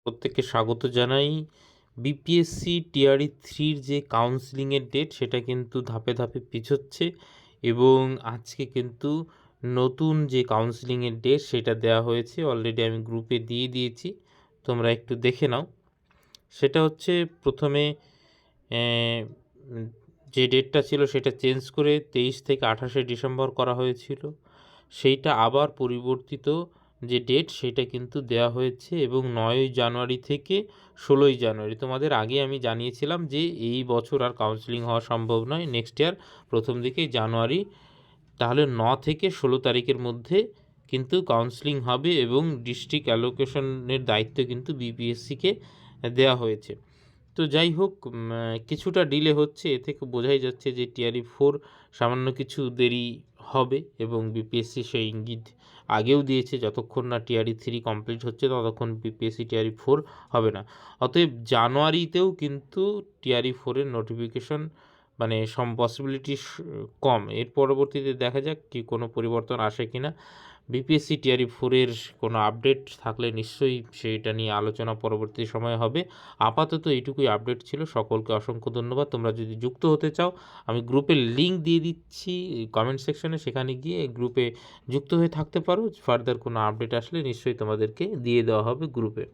প্রত্যেককে স্বাগত জানাই। বিপিএসসি টিআরই 3 যে কাউন্সেলিংয়ের ডেট সেটা কিন্তু ধাপে ধাপে পিছোচ্ছে এবং আজকে কিন্তু নতুন যে কাউন্সেলিংয়ের ডেট সেটা দেওয়া হয়েছে। অলরেডি আমি গ্রুপে দিয়ে দিয়েছি, তোমরা একটু দেখে নাও। সেটা হচ্ছে প্রথমে যে ডেটটা ছিল সেটা চেঞ্জ করে 23 থেকে 28শে ডিসেম্বর করা হয়েছিল। সেইটা আবার পরিবর্তিত যে ডেট সেটা কিন্তু দেওয়া হয়েছে এবং 9ই জানুয়ারি থেকে 16ই জানুয়ারি। তোমাদের আগে আমি জানিয়েছিলাম যে এই বছর আর কাউন্সেলিং হওয়া সম্ভব নয়, নেক্সট ইয়ার প্রথম দিকেই জানুয়ারি, তাহলে 9 থেকে 16 তারিখের মধ্যে কিন্তু কাউন্সেলিং হবে এবং ডিস্ট্রিক্ট অ্যালোকেশনের দায়িত্ব কিন্তু বিপিএসসিকে দেওয়া হয়েছে। তো যাই হোক, কিছুটা ডিলে হচ্ছে, এ থেকে বোঝাই যাচ্ছে যে টিআরই 4 সামান্য কিছু দেরি হবে এবং বিপিএসসি সেই ইঙ্গিত আগেও দিয়েছে, যতক্ষণ না টিআরই 3 কমপ্লিট হচ্ছে ততক্ষণ বিপিএসসি টিআরই 4 হবে না। অতএব জানুয়ারিতেও কিন্তু টিআরই 4-এর নোটিফিকেশন মানে পসিবিলিটি কম। এর পরবর্তীতে দেখা যাক কি কোনো পরিবর্তন আসে কি না। বিপিএসসি টিআরই 4-এর কোনো আপডেট থাকলে নিশ্চয়ই সেইটা নিয়ে আলোচনা পরবর্তী সময়ে হবে। আপাতত এইটুকুই আপডেট ছিল। সকলকে অসংখ্য ধন্যবাদ। তোমরা যদি যুক্ত হতে চাও, আমি গ্রুপের লিঙ্ক দিয়ে দিচ্ছি কমেন্ট সেকশনে, সেখানে গিয়ে গ্রুপে যুক্ত হয়ে থাকতে পারো। ফার্দার কোনো আপডেট আসলে নিশ্চয়ই তোমাদেরকে দিয়ে দেওয়া হবে গ্রুপে।